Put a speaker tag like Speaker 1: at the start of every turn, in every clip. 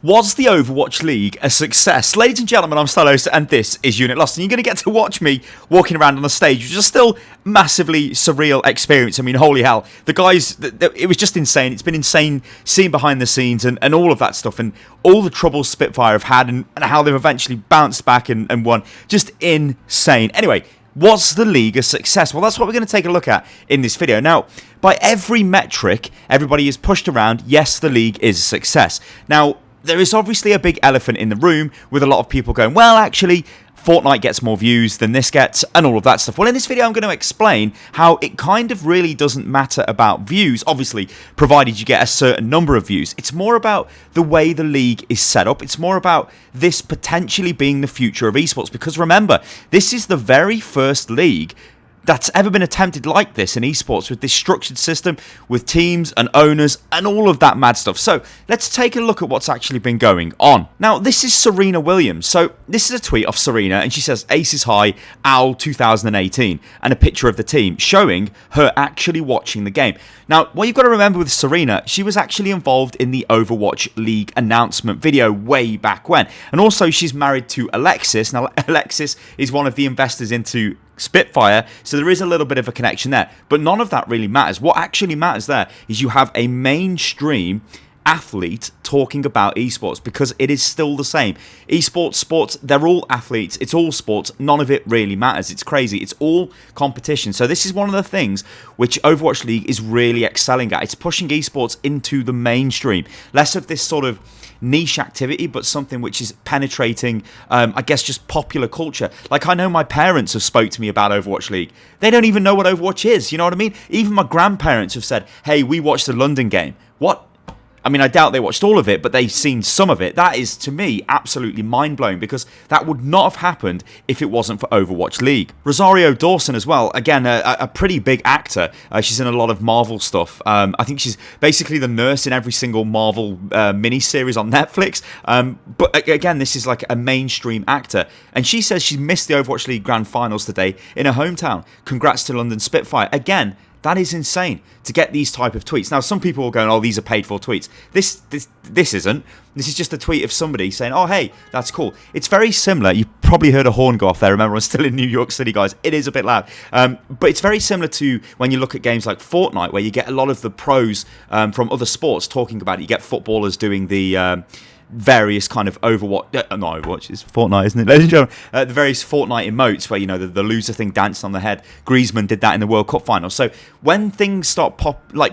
Speaker 1: Was the Overwatch League a success? Ladies and gentlemen, I'm Stylosa and this is Unit Lost. And you're going to get to watch me walking around on the stage, which is still massively surreal experience. I mean, holy hell. The guys, it was just insane. It's been insane seeing behind the scenes and all of that stuff. And all the troubles Spitfire have had and how they've eventually bounced back and won. Just insane. Anyway, was the league a success? Well, that's what we're going to take a look at in this video. Now, by every metric, everybody is pushed around. Yes, the league is a success. Now, there is obviously a big elephant in the room with a lot of people going, well, actually, Fortnite gets more views than this gets and all of that stuff. Well, in this video, I'm going to explain how it kind of really doesn't matter about views, obviously, provided you get a certain number of views. It's more about the way the league is set up. It's more about this potentially being the future of esports. Because remember, this is the very first league that's ever been attempted like this in esports, with this structured system, with teams and owners and all of that mad stuff. So let's take a look at what's actually been going on. Now, this is Serena Williams. So this is a tweet of Serena, and she says, Aces High, OWL 2018, and a picture of the team showing her actually watching the game. Now, what you've got to remember with Serena, she was actually involved in the Overwatch League announcement video way back when. And also, she's married to Alexis. Now, Alexis is one of the investors into Spitfire, so there is a little bit of a connection there, but none of that really matters. What actually matters there is you have a mainstream athlete talking about esports, because it is still the same. Esports, sports, they're all athletes, it's all sports, none of it really matters. It's crazy, it's all competition. So this is one of the things which Overwatch League is really excelling at. It's pushing esports into the mainstream, less of this sort of niche activity, but something which is penetrating, I guess, just popular culture. Like, I know my parents have spoke to me about Overwatch League. They don't even know what Overwatch is, you know what I mean? Even my grandparents have said, hey, we watched the London game. What? I mean, I doubt they watched all of it, but they've seen some of it. That is, to me, absolutely mind-blowing, because that would not have happened if it wasn't for Overwatch League. Rosario Dawson as well, again, a pretty big actor. She's in a lot of Marvel stuff. I think she's basically the nurse in every single Marvel mini-series on Netflix. But again, this is like a mainstream actor. And she says she missed the Overwatch League Grand Finals today in her hometown. Congrats to London Spitfire. Again, that is insane to get these type of tweets. Now, some people are going, oh, these are paid for tweets. This isn't. This is just a tweet of somebody saying, oh, hey, that's cool. It's very similar. You probably heard a horn go off there. Remember, I'm still in New York City, guys. It is a bit loud. But it's very similar to when you look at games like Fortnite, where you get a lot of the pros from other sports talking about it. You get footballers doing the various kind of Overwatch, not Overwatch, it's Fortnite, isn't it, ladies and gentlemen? The various Fortnite emotes where, you know, the loser thing danced on the head. Griezmann did that in the World Cup final. So when things start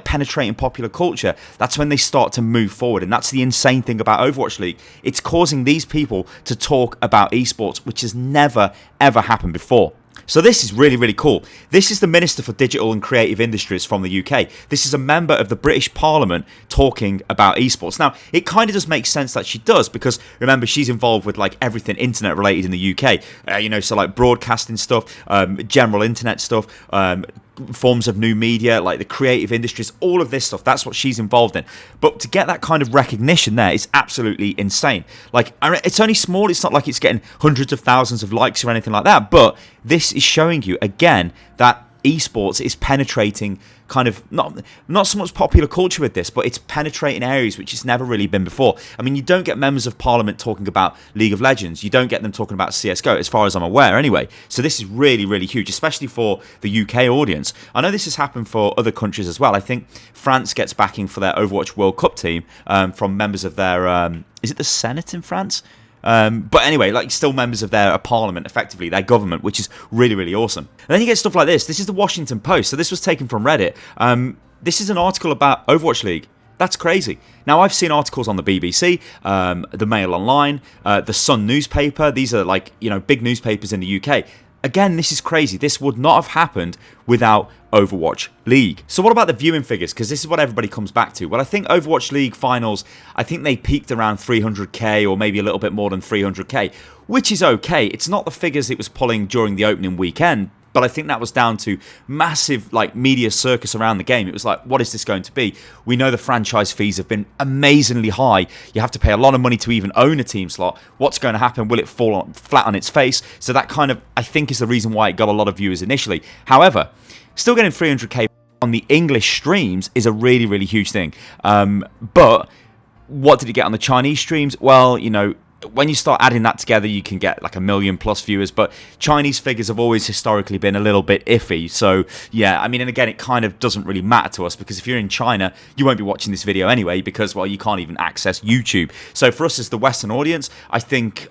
Speaker 1: penetrating popular culture, that's when they start to move forward. And that's the insane thing about Overwatch League. It's causing these people to talk about esports, which has never, ever happened before. So this is really, really cool. This is the Minister for Digital and Creative Industries from the UK. This is a member of the British Parliament talking about esports. Now, it kind of does make sense that she does, because remember, she's involved with like everything internet related in the UK. So like broadcasting stuff, general internet stuff, forms of new media, like the creative industries, all of this stuff. That's what she's involved in. But to get that kind of recognition there is absolutely insane. Like, it's only small. It's not like it's getting hundreds of thousands of likes or anything like that. But this is showing you, again, that esports is penetrating kind of not so much popular culture with this, but it's penetrating areas which it's never really been before. I mean, you don't get members of Parliament talking about League of Legends. You don't get them talking about CSGO, as far as I'm aware anyway. So this is really, really huge, especially for the UK audience. I know this has happened for other countries as well. I think France gets backing for their Overwatch World Cup team from members of their, is it the Senate in France? But anyway, like, still members of their parliament, effectively, their government, which is really, really awesome. And then you get stuff like this. This is the Washington Post. So this was taken from Reddit. This is an article about Overwatch League. That's crazy. Now, I've seen articles on the BBC, the Mail Online, the Sun newspaper. These are like, you know, big newspapers in the UK. Again, this is crazy. This would not have happened without Overwatch League. So what about the viewing figures? Because this is what everybody comes back to. Well, I think Overwatch League finals, I think they peaked around 300k or maybe a little bit more than 300k, which is okay. It's not the figures it was pulling during the opening weekend, but I think that was down to massive like media circus around the game. It was like, what is this going to be? We know the franchise fees have been amazingly high. You have to pay a lot of money to even own a team slot. What's going to happen? Will it fall flat on its face? So that kind of, I think, is the reason why it got a lot of viewers initially. However, still getting 300k on the English streams is a really, really huge thing. But what did it get on the Chinese streams? Well, when you start adding that together, you can get like 1 million plus viewers, but Chinese figures have always historically been a little bit iffy. So yeah, I mean, and again, it kind of doesn't really matter to us, because if you're in China, you won't be watching this video anyway, because, well, you can't even access YouTube. So for us as the Western audience, I think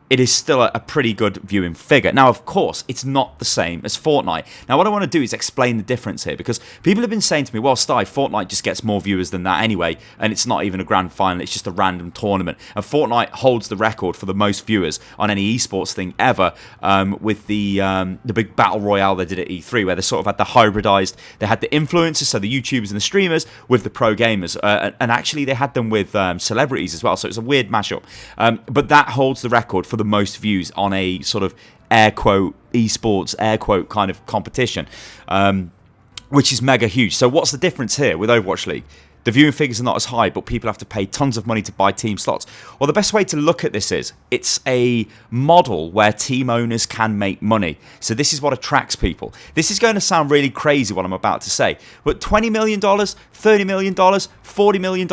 Speaker 1: it is still a pretty good viewing figure. Now, of course, it's not the same as Fortnite. Now, what I want to do is explain the difference here, because people have been saying to me, well, Sty, Fortnite just gets more viewers than that anyway, and it's not even a grand final, it's just a random tournament. And Fortnite holds the record for the most viewers on any esports thing ever, with the big battle royale they did at E3, where they sort of had the hybridized, they had the influencers, so the YouTubers and the streamers, with the pro gamers, and actually they had them with celebrities as well, so it's a weird mashup. But that holds the record for the most views on a sort of air quote esports air quote kind of competition, which is mega huge. So what's the difference here with Overwatch League? The viewing figures are not as high, but people have to pay tons of money to buy team slots. Well, the best way to look at this is it's a model where team owners can make money. So this is what attracts people. This is going to sound really crazy what I'm about to say, but $20 million, $30 million, $40 million,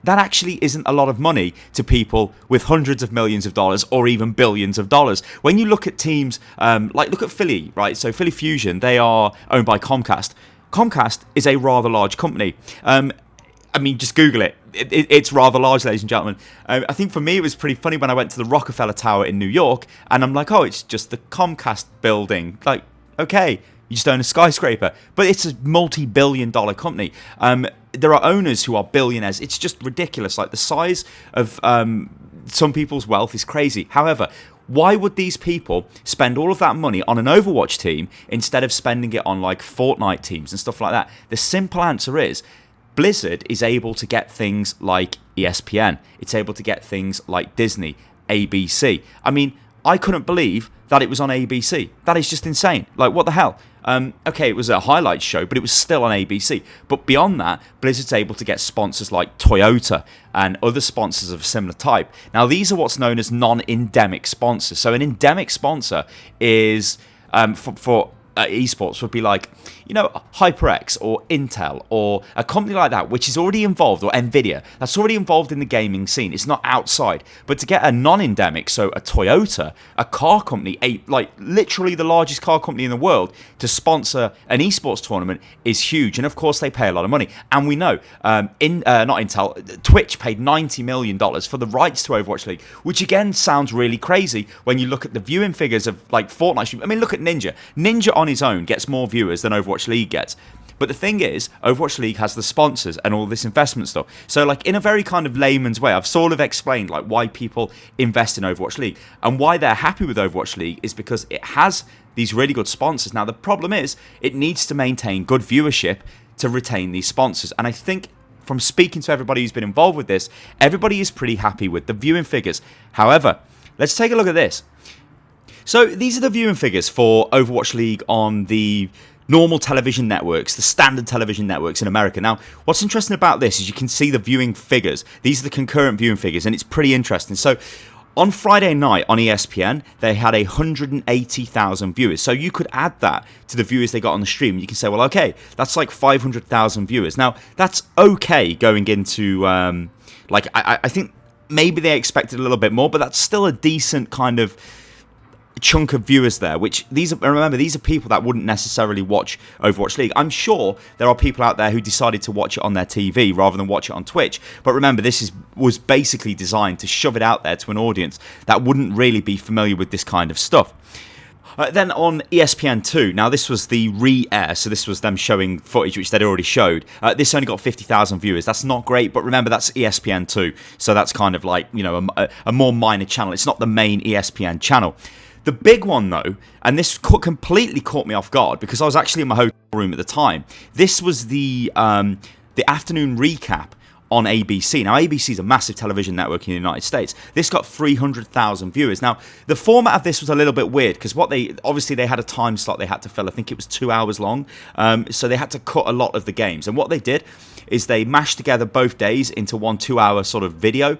Speaker 1: that actually isn't a lot of money to people with hundreds of millions of dollars or even billions of dollars. When you look at teams, like look at Philly, right? So Philly Fusion, they are owned by Comcast. Comcast is a rather large company. I mean, just Google it. It's rather large, ladies and gentlemen. I think for me, it was pretty funny when I went to the Rockefeller Tower in New York, and I'm like, oh, it's just the Comcast building. Like, okay, you just own a skyscraper. But it's a multi-billion-dollar company. There are owners who are billionaires. It's just ridiculous. Like, the size of some people's wealth is crazy. However, why would these people spend all of that money on an Overwatch team instead of spending it on, like, Fortnite teams and stuff like that? The simple answer is Blizzard is able to get things like ESPN. It's able to get things like Disney, ABC. I mean, I couldn't believe that it was on ABC. That is just insane. Like, what the hell? Okay, it was a highlights show, but it was still on ABC. But beyond that, Blizzard's able to get sponsors like Toyota and other sponsors of a similar type. Now, these are what's known as non-endemic sponsors. So an endemic sponsor is, for esports, would be like, HyperX or Intel or a company like that, which is already involved, or Nvidia, that's already involved in the gaming scene. It's not outside. But to get a non-endemic, so a Toyota, a car company, literally the largest car company in the world, to sponsor an esports tournament is huge. And of course, they pay a lot of money. And we know, not Intel, Twitch paid $90 million for the rights to Overwatch League, which again sounds really crazy when you look at the viewing figures of like Fortnite. I mean, look at Ninja. Ninja on his own gets more viewers than Overwatch League gets. But the thing is, Overwatch League has the sponsors and all this investment stuff. So, like, in a very kind of layman's way, I've sort of explained like why people invest in Overwatch League, and why they're happy with Overwatch League is because it has these really good sponsors. Now, the problem is it needs to maintain good viewership to retain these sponsors. And I think from speaking to everybody who's been involved with this, everybody is pretty happy with the viewing figures. However, let's take a look at this. So these are the viewing figures for Overwatch League on the normal television networks, the standard television networks in America. Now, what's interesting about this is you can see the viewing figures. These are the concurrent viewing figures, and it's pretty interesting. So on Friday night on ESPN, they had 180,000 viewers. So you could add that to the viewers they got on the stream. You can say, well, okay, that's like 500,000 viewers. Now, that's okay going into, I think maybe they expected a little bit more, but that's still a decent kind of chunk of viewers there, which remember, these are people that wouldn't necessarily watch Overwatch League. I'm sure there are people out there who decided to watch it on their TV rather than watch it on Twitch, but remember, this was basically designed to shove it out there to an audience that wouldn't really be familiar with this kind of stuff. Then on ESPN2, now this was the re-air, so this was them showing footage which they'd already showed. This only got 50,000 viewers. That's not great, but remember, that's ESPN2, so that's kind of like, a more minor channel. It's not the main ESPN channel. The big one, though, and this completely caught me off guard because I was actually in my hotel room at the time. This was the afternoon recap on ABC. Now, ABC is a massive television network in the United States. This got 300,000 viewers. Now, the format of this was a little bit weird because they had a time slot they had to fill. I think it was 2 hours long. So they had to cut a lot of the games. And what they did is they mashed together both days into one 2-hour sort of video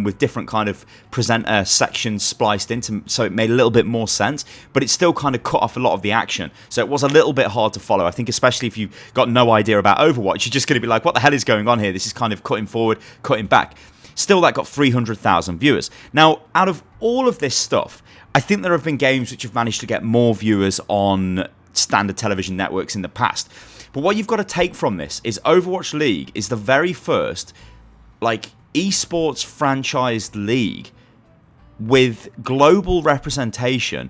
Speaker 1: with different kind of presenter sections spliced into, so it made a little bit more sense, but it still kind of cut off a lot of the action. So it was a little bit hard to follow. I think especially if you've got no idea about Overwatch, you're just going to be like, what the hell is going on here? This is kind of cutting cutting forward, cutting back. Still, that got 300,000 viewers. Now, out of all of this stuff, I think there have been games which have managed to get more viewers on standard television networks in the past. But what you've got to take from this is Overwatch League is the very first, like, esports franchised league with global representation,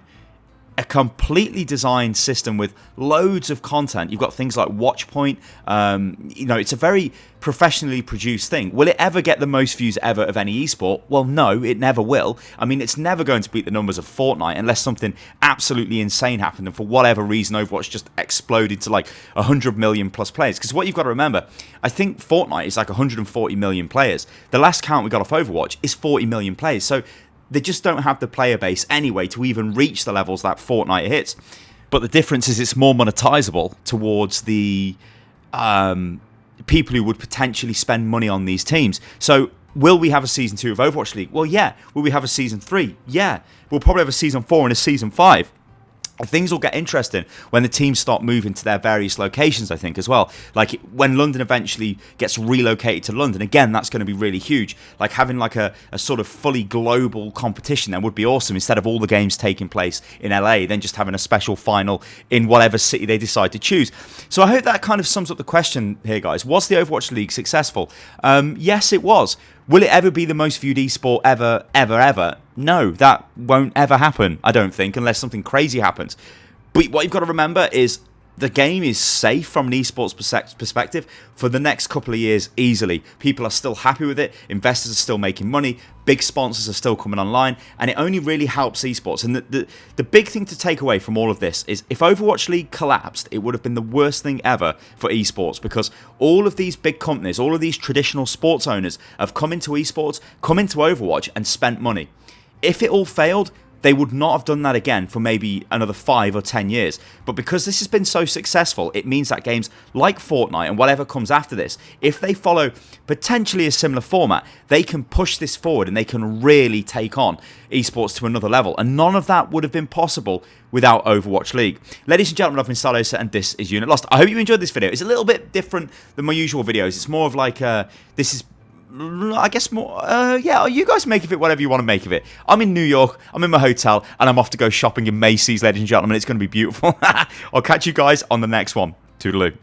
Speaker 1: a completely designed system with loads of content. You've got things like Watchpoint. It's a very professionally produced thing. Will it ever get the most views ever of any esport? Well, no, it never will. I mean, it's never going to beat the numbers of Fortnite unless something absolutely insane happened and for whatever reason Overwatch just exploded to like 100 million plus players. Because what you've got to remember, I think Fortnite is like 140 million players. The last count we got off Overwatch is 40 million players. So they just don't have the player base anyway to even reach the levels that Fortnite hits. But the difference is it's more monetizable towards the people who would potentially spend money on these teams. So will we have a Season 2 of Overwatch League? Well, yeah. Will we have a Season 3? Yeah. We'll probably have a Season 4 and a Season 5. Things will get interesting when the teams start moving to their various locations, I think, as well. Like, when London eventually gets relocated to London, again, that's going to be really huge. Like, having like a sort of fully global competition then would be awesome. Instead of all the games taking place in LA, then just having a special final in whatever city they decide to choose. So I hope that kind of sums up the question here, guys. Was the Overwatch League successful? Yes, it was. Will it ever be the most viewed esport ever, ever, ever? No, that won't ever happen, I don't think, unless something crazy happens. But what you've got to remember is the game is safe from an esports perspective for the next couple of years easily. People are still happy with it. Investors are still making money. Big sponsors are still coming online. And it only really helps esports. And the big thing to take away from all of this is if Overwatch League collapsed, it would have been the worst thing ever for esports, because all of these big companies, all of these traditional sports owners have come into esports, come into Overwatch and spent money. If it all failed, they would not have done that again for maybe another 5 or 10 years. But because this has been so successful, it means that games like Fortnite and whatever comes after this, if they follow potentially a similar format, they can push this forward and they can really take on esports to another level. And none of that would have been possible without Overwatch League. Ladies and gentlemen, I've been Stylosa and this is Unit Lost. I hope you enjoyed this video. It's a little bit different than my usual videos. It's more of like, this is, I guess, more, yeah, you guys make of it whatever you want to make of it. I'm in New York, I'm in my hotel, and I'm off to go shopping in Macy's, ladies and gentlemen. It's going to be beautiful. I'll catch you guys on the next one. Toodaloo.